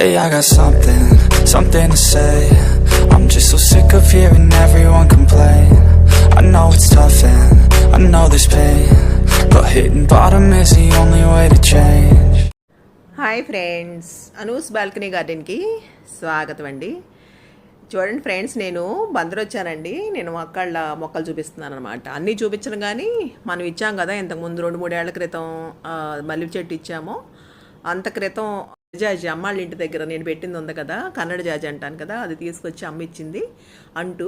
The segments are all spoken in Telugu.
Hey, I got something to say. I'm just so sick of hearing everyone complain. I know it's tough and I know there's pain, but hitting bottom is the only way to change. Hi friends, Anu's balcony గార్డెన్కి స్వాగతం అండి. చూడండి ఫ్రెండ్స్, నేను బందరు వచ్చానండి. నేను మొక్కలు చూపిస్తున్నాను అనమాట. అన్నీ చూపించను కానీ మనం ఇచ్చాం కదా ఇంతకుముందు 2-3 ఏళ్ల క్రితం మల్లె చెట్టు ఇచ్చాము. అంత క్రితం జాజి అమ్మాళ్ళ ఇంటి దగ్గర నేను పెట్టింది ఉంది కదా, కన్నడ జాజి అంటాను కదా, అది తీసుకొచ్చి అమ్మ ఇచ్చింది అంటూ.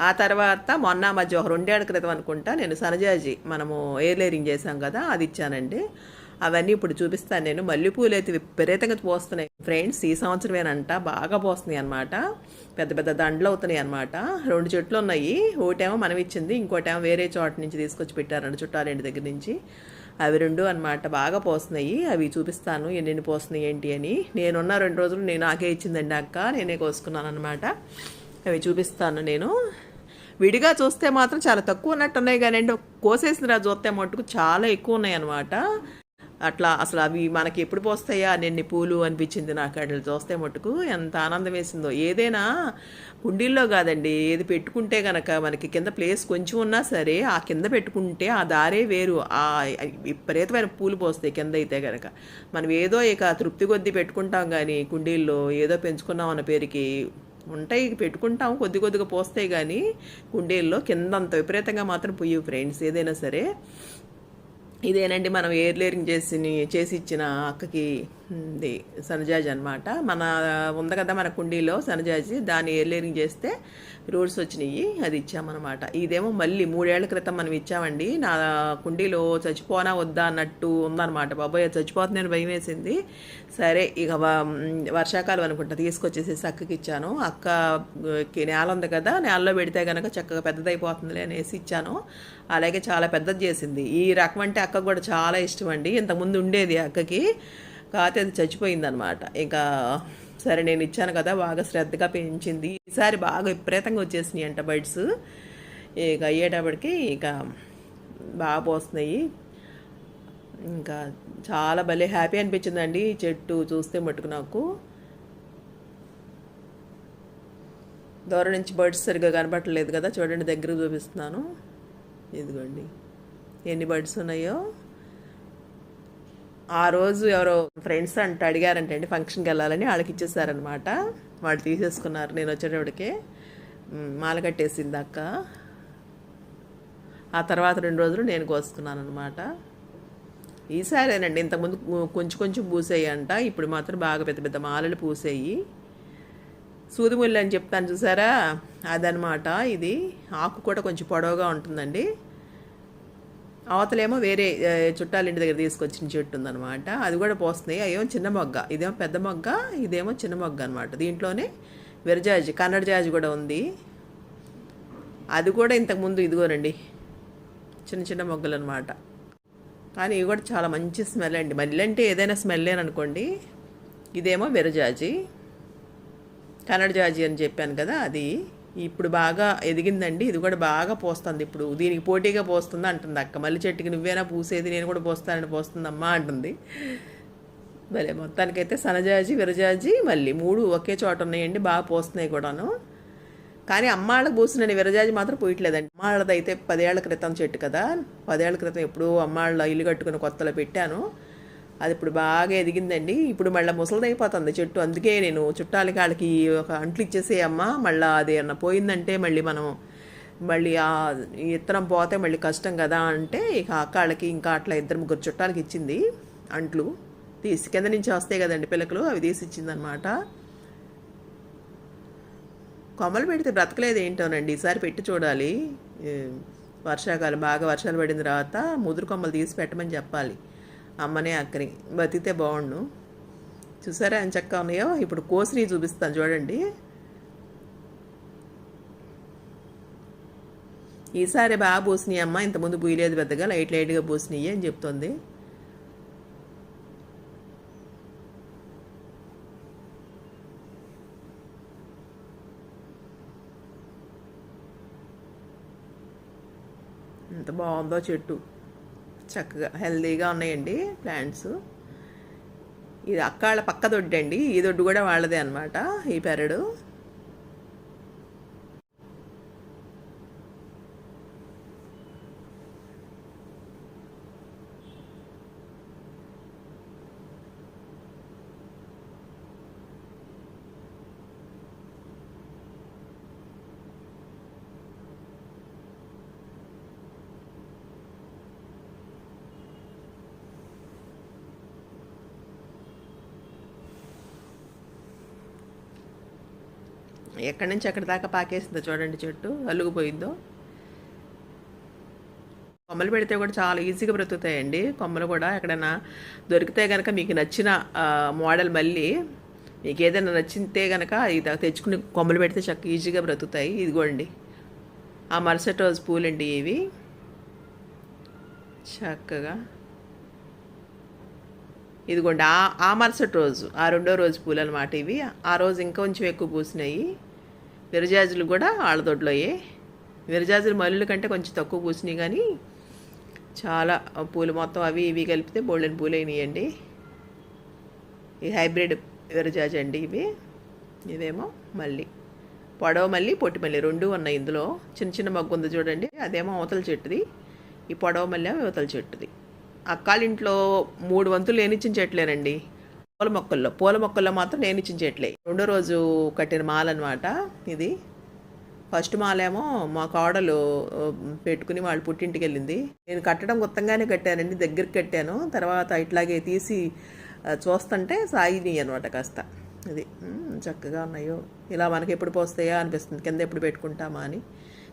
ఆ తర్వాత మొన్న మధ్య ఒక 2 ఏళ్ల క్రితం అనుకుంటా నేను సనజాజి మనము ఎయిర్ లేరింగ్ చేసాం కదా, అది ఇచ్చానండి. అవన్నీ ఇప్పుడు చూపిస్తాను నేను. మల్లెపూలు అయితే విపరీతంగా పోస్తున్నాయి ఫ్రెండ్స్. ఈ సంవత్సరమేనంట బాగా పోస్తున్నాయి అనమాట. పెద్ద పెద్ద దండలు అవుతున్నాయి అనమాట. 2 చెట్లు ఉన్నాయి. ఒకటేమో మనం ఇచ్చింది, ఇంకోటేమో వేరే చోట నుంచి తీసుకొచ్చి పెట్టారంట, చుట్టాలేంటి దగ్గర నుంచి. అవి 2 అనమాట బాగా పోస్తున్నాయి. అవి చూపిస్తాను ఎన్ని పోస్తున్నాయి ఏంటి అని. నేనున్న 2 రోజులు నాకే ఇచ్చిందండి అక్క, నేనే కోసుకున్నాను అనమాట. అవి చూపిస్తాను నేను. విడిగా చూస్తే మాత్రం చాలా తక్కువ ఉన్నట్టు ఉన్నాయి, కానీ కోసేసిన రాజు చూస్తే మట్టుకు చాలా ఎక్కువ ఉన్నాయి అనమాట. అట్లా అసలు అవి మనకి ఎప్పుడు పోస్తాయా అన్ని పూలు అనిపించింది నాకు. అట్లా చూస్తే మట్టుకు ఎంత ఆనందం వేసిందో. ఏదైనా కుండీల్లో కాదండి, ఏది పెట్టుకుంటే కనుక మనకి కింద ప్లేస్ కొంచెం ఉన్నా సరే ఆ కింద పెట్టుకుంటే ఆ దారే వేరు. ఆ విపరీతమైన పూలు పోస్తాయి కింద అయితే కనుక. మనం ఏదో ఇక తృప్తి కొద్దీ పెట్టుకుంటాం, కానీ కుండీల్లో ఏదో పెంచుకున్నాం అన్న పేరుకి ఉంటాయి, పెట్టుకుంటాం, కొద్దిగా పోస్తాయి, కానీ కుండీల్లో కిందంత విపరీతంగా మాత్రం పొయ్యి ఫ్రెండ్స్ ఏదైనా సరే. ఇదేనండి మనం ఎయిర్ లేరింగ్ చేసి ఇచ్చిన అక్కకి ఇది సనజాజి అనమాట. మన ఉంది కదా మన కుండీలో సనజాజి, దాన్ని ఎయిర్ లేరింగ్ చేస్తే రూట్స్ వచ్చినాయి, అది ఇచ్చామన్నమాట. ఇదేమో మళ్ళీ 3 ఏళ్ల క్రితం మనం ఇచ్చామండి. నా కుండీలో చచ్చిపోనా వద్దా అన్నట్టు ఉందన్నమాట. బాబాయ్ చచ్చిపోతుందని భయం వేసింది. సరే ఇక వర్షాకాలం అనుకుంటా తీసుకొచ్చేసేసి అక్కకి ఇచ్చాను. అక్కకి నేల ఉంది కదా, నేలలో పెడితే కనుక చక్కగా పెద్దదైపోతుందిలే అనేసి ఇచ్చాను. అలాగే చాలా పెద్దది చేసింది. ఈ రకం అంటే అక్కకు కూడా చాలా ఇష్టం అండి. ఇంతకుముందు ఉండేది అక్కకి, కాకపోతే అది చచ్చిపోయిందనమాట. ఇంకా సరే నేను ఇచ్చాను కదా, బాగా శ్రద్ధగా పెంచింది. ఈసారి బాగా విపరీతంగా వచ్చేసినాయి అంట బర్డ్స్. ఇక అయ్యేటప్పటికి ఇక బాగా పోస్తున్నాయి. ఇంకా చాలా భలే హ్యాపీ అనిపించిందండి ఈ చెట్టు చూస్తే మట్టుకు నాకు. దూరం నుంచి బర్డ్స్ సరిగ్గా కనపడలేదు కదా, చూడండి దగ్గర చూపిస్తున్నాను. ఇదిగోండి ఎన్ని బర్డ్స్ ఉన్నాయో. ఆ రోజు ఎవరో ఫ్రెండ్స్ అడిగారంటే ఫంక్షన్కి వెళ్ళాలని, వాళ్ళకి ఇచ్చేసారనమాట. వాళ్ళు తీసేసుకున్నారు. నేను వచ్చేటప్పటికే మాల కట్టేసింది అక్క. ఆ తర్వాత 2 రోజులు నేను కోసుకున్నాను అనమాట. ఈసారేనండి, ఇంతకుముందు కొంచెం పూసాయి అంట, ఇప్పుడు మాత్రం బాగా పెద్ద పెద్ద మాలలు పూసాయి. సూదిముళ్ళు అని చెప్తాను చూసారా, అదనమాట. ఇది ఆకు కూడా కొంచెం పొడవుగా ఉంటుందండి. అవతలేమో వేరే చుట్టాలింటి దగ్గర తీసుకొచ్చిన చెట్టు ఉందనమాట, అది కూడా పోస్తున్నాయి. అయ్యేమో చిన్న మొగ్గ, ఇదేమో పెద్ద మొగ్గ, ఇదేమో చిన్న మొగ్గ అనమాట. దీంట్లోనే విరజాజి, కన్నడ జాజి కూడా ఉంది. అది కూడా ఇంతకుముందు ఇదిగోనండి చిన్న చిన్న మొగ్గలు అనమాట. కానీ ఇవి కూడా చాలా మంచి స్మెల్ అండి. మళ్ళీ అంటే ఏదైనా స్మెల్లేననుకోండి. ఇదేమో విరజాజి, కన్నడ జాజి అని చెప్పాను కదా, అది ఇప్పుడు బాగా ఎదిగిందండి. ఇది కూడా బాగా పోస్తుంది. ఇప్పుడు దీనికి పోటీగా పోస్తుంది అంటుంది అక్క. మళ్ళీ చెట్టుకి నువ్వేనా పూసేది, నేను కూడా పోస్తానని పోస్తుందమ్మా అంటుంది. భలే మొత్తానికైతే సనజాజి, విరజాజి, మళ్ళీ 3 ఒకే చోట ఉన్నాయండి, బాగా పోస్తున్నాయి కూడాను. కానీ అమ్మాళ్ళకు పూసిన విరజాజి మాత్రం పోయట్లేదండి. అమ్మాళ్ళది అయితే 10 ఏళ్ల క్రితం చెట్టు కదా, 10 ఏళ్ల క్రితం ఎప్పుడు అమ్మాళ్ళ ఇల్లు కట్టుకుని కొత్తలో పెట్టాను. అది ఇప్పుడు బాగా ఎదిగిందండి. ఇప్పుడు మళ్ళీ ముసలిదైపోతుంది చెట్టు. అందుకే నేను చుట్టాలకి వాళ్ళకి ఒక అంట్లు ఇచ్చేసేయమ్మా, మళ్ళీ అది అన్న పోయిందంటే మళ్ళీ ఆ ఇత్తనం పోతే మళ్ళీ కష్టం కదా అంటే, ఇక అక్కాళ్ళకి ఇంకా అట్లా 2-3 చుట్టాలకి ఇచ్చింది అంట్లు. తీసి కింద నుంచి వస్తాయి కదండి పిల్లకలు, అవి తీసి ఇచ్చిందనమాట. కొమ్మలు పెడితే బ్రతకలేదు ఏంటోనండి, ఈసారి పెట్టి చూడాలి. వర్షాకాలం బాగా వర్షాలు పడిన తర్వాత ముదురు కొమ్మలు తీసి పెట్టమని చెప్పాలి అమ్మనే అక్కని, బతికితే బాగుండు. చూసారా ఎంత చక్కగా ఉన్నాయో. ఇప్పుడు కోసిని చూపిస్తాను చూడండి. ఈసారి బాగా పూసినాయి అమ్మ, ఇంతకుముందు పూయలేదు పెద్దగా, లైట్గా పూసినాయి అని చెప్తుంది. ఎంత బాగుందో చెట్టు, చక్కగా హెల్తీగా ఉన్నాయండి ప్లాంట్స్. ఇది అక్కాళ్ళ పక్క దొడ్డి అండి, ఈ దొడ్డు కూడా వాళ్ళదే అనమాట ఈ పెరడు. ఎక్కడి నుంచి ఎక్కడి దాకా పాకేసిందో చూడండి, చెట్టు అల్లుగుపోయిందో. కొమ్మలు పెడితే కూడా చాలా ఈజీగా బ్రతుకుతాయండి కొమ్మలు కూడా. ఎక్కడైనా దొరికితే కనుక మీకు నచ్చిన మోడల్, మళ్ళీ మీకు ఏదైనా నచ్చితే కనుక ఇది తెచ్చుకుని కొమ్మలు పెడితే చక్కగా ఈజీగా బ్రతుకుతాయి. ఇదిగోండి ఆ మరుసటి రోజు పూలండి ఇవి, చక్కగా ఇదిగోండి ఆ మరుసటి రోజు, ఆ రెండో రోజు పూలు అనమాట ఇవి. ఆ రోజు ఇంకా కొంచెం ఎక్కువ పూసినాయి. విరజాజులు కూడా ఆళ్ళదొడ్లోయే. విరజాజులు మల్లుల కంటే కొంచెం తక్కువ పూసినాయి, కానీ చాలా పూలు మొత్తం అవి ఇవి కలిపితే బోల్డెన్ పూలు అయినాయండి. ఈ హైబ్రిడ్ విరజాజి అండి ఇవి. ఇదేమో మళ్ళీ పొడవ మళ్ళీ పొట్టి మళ్ళీ రెండు ఉన్నాయి ఇందులో. చిన్న చిన్న మగ్గు ఉంది చూడండి, అదేమో అవతల చెట్టుది. ఈ పొడవ మళ్ళీ అవతల చెట్టుది. అక్కాలింట్లో 3 వంతులు నేనిచ్చిన చెట్లేనండి పూల మొక్కల్లో మాత్రం నేనిచ్చిన చెట్లే. రెండో రోజు కట్టిన మాల అనమాట ఇది. ఫస్ట్ మాలేమో మా కోడలు పెట్టుకుని వాళ్ళు పుట్టింటికి వెళ్ళింది. నేను కట్టడం గుత్తంగానే కట్టానండి, దగ్గరికి కట్టాను. తర్వాత ఇట్లాగే తీసి చూస్తుంటే సాగినాయి అనమాట కాస్త. ఇది చక్కగా ఉన్నాయో, ఇలా మనకి ఎప్పుడు పోస్తాయో అనిపిస్తుంది, కింద ఎప్పుడు పెట్టుకుంటామా అని.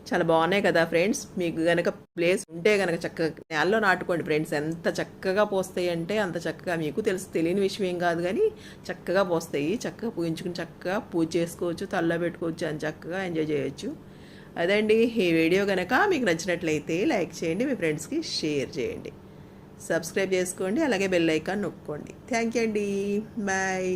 చాలా బాగున్నాయి కదా ఫ్రెండ్స్. మీకు కనుక ప్లేస్ ఉంటే కనుక చక్కగా నేలలో నాటుకోండి ఫ్రెండ్స్. ఎంత చక్కగా పోస్తాయి అంటే అంత చక్కగా, మీకు తెలియని విషయం ఏం కాదు, కానీ చక్కగా పోస్తాయి. చక్కగా పూజించుకుని చక్కగా పూజ చేసుకోవచ్చు, తల్లో పెట్టుకోవచ్చు, అని చక్కగా ఎంజాయ్ చేయొచ్చు. అదండి ఈ వీడియో కనుక మీకు నచ్చినట్లయితే లైక్ చేయండి, మీ ఫ్రెండ్స్కి షేర్ చేయండి, సబ్స్క్రైబ్ చేసుకోండి, అలాగే బెల్ ఐకాన్ నొక్కండి. థ్యాంక్ యూ అండి, బాయ్.